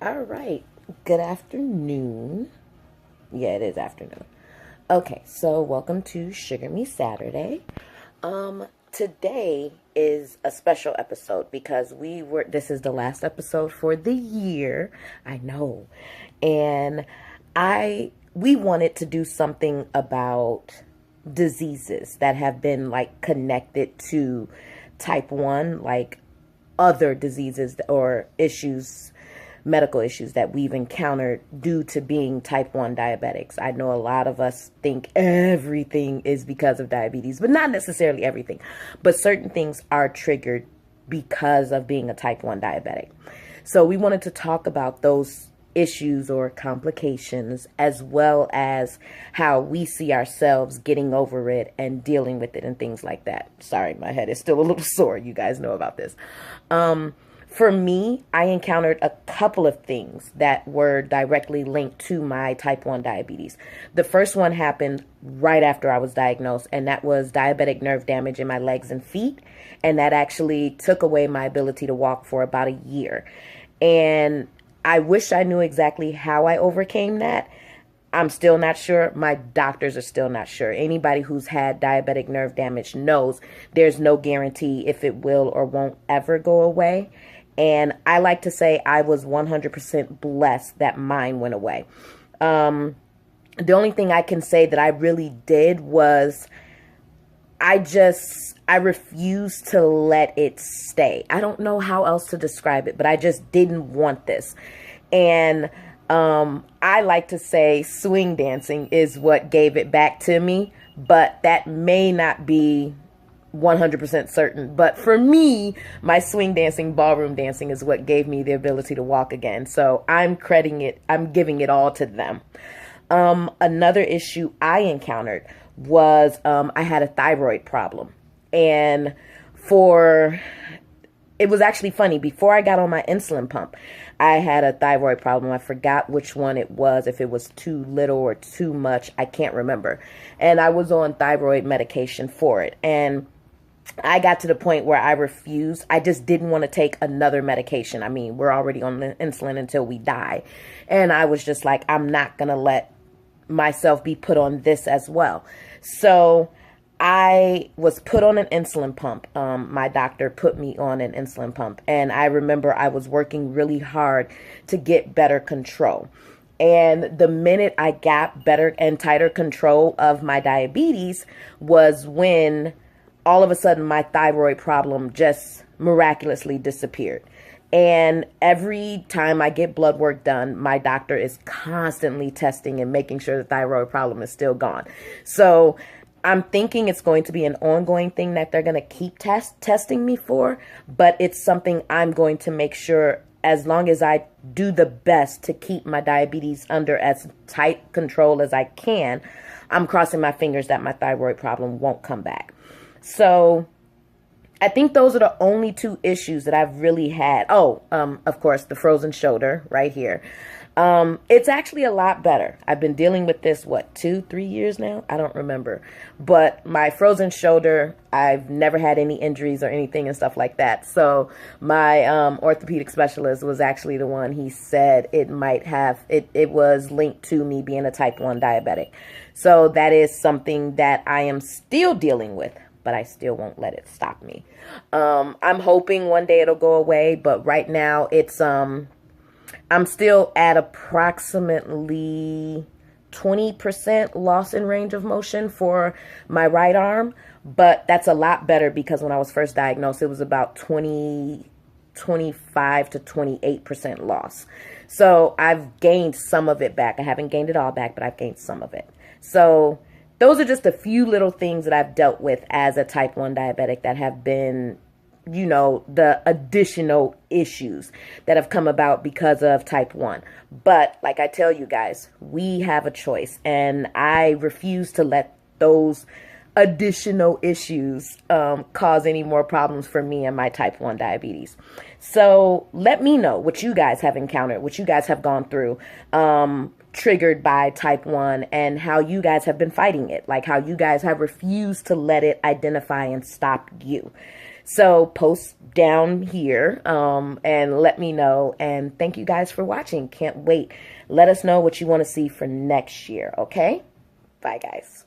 All right. Good afternoon. Yeah, it is afternoon. Okay, so welcome to Sugar Me Saturday. Today is a special episode because this is the last episode for the year. I know. And we wanted to do something about diseases that have been like connected to type 1, like other diseases or issues, medical issues that we've encountered due to being type 1 diabetics. I know a lot of us think everything is because of diabetes, but not necessarily everything. But certain things are triggered because of being a type 1 diabetic. So we wanted to talk about those issues or complications, as well as how we see ourselves getting over it and dealing with it and things like that. Sorry, my head is still a little sore. You guys know about this. For me, I encountered a couple of things that were directly linked to my type 1 diabetes. The first one happened right after I was diagnosed, and that was diabetic nerve damage in my legs and feet. And that actually took away my ability to walk for about a year. And I wish I knew exactly how I overcame that. I'm still not sure. My doctors are still not sure. Anybody who's had diabetic nerve damage knows there's no guarantee if it will or won't ever go away. And I like to say I was 100% blessed that mine went away. The only thing I can say that I really did was I refused to let it stay. I don't know how else to describe it, but I just didn't want this. And I like to say swing dancing is what gave it back to me, but that may not be 100% certain. But for me, my swing dancing, ballroom dancing is what gave me the ability to walk again. So I'm giving it all to them. Another issue I encountered was I had a thyroid problem. And it was actually funny. Before I got on my insulin pump, I had a thyroid problem. I forgot which one it was, if it was too little or too much. I can't remember. And I was on thyroid medication for it. And I got to the point where I refused. I just didn't want to take another medication. I mean, we're already on the insulin until we die. And I was just like, I'm not going to let myself be put on this as well. So I was put on an insulin pump. My doctor put me on an insulin pump. And I remember I was working really hard to get better control. And the minute I got better and tighter control of my diabetes was when all of a sudden my thyroid problem just miraculously disappeared. And every time I get blood work done, my doctor is constantly testing and making sure the thyroid problem is still gone. So I'm thinking it's going to be an ongoing thing that they're going to keep testing me for, but it's something I'm going to make sure, as long as I do the best to keep my diabetes under as tight control as I can, I'm crossing my fingers that my thyroid problem won't come back. So I think those are the only two issues that I've really had. Oh, of course, the frozen shoulder right here. It's actually a lot better. I've been dealing with this, 2-3 years now? I don't remember. But my frozen shoulder, I've never had any injuries or anything and stuff like that. So my orthopedic specialist was actually the one. He said it was linked to me being a type 1 diabetic. So that is something that I am still dealing with, but I still won't let it stop me. I'm hoping one day it'll go away, but right now I'm still at approximately 20% loss in range of motion for my right arm, but that's a lot better because when I was first diagnosed, it was about 25 to 28% loss. So I've gained some of it back. I haven't gained it all back, but I've gained some of it. So those are just a few little things that I've dealt with as a type 1 diabetic that have been, the additional issues that have come about because of type 1. But like I tell you guys, we have a choice, and I refuse to let those additional issues cause any more problems for me and my type 1 diabetes. So let me know what you guys have encountered, what you guys have gone through, triggered by type 1, and how you guys have been fighting it, like how you guys have refused to let it identify and stop you. So post down here and let me know. And thank you guys for watching. Can't wait. Let us know what you want to see for next year. Okay? Bye, guys.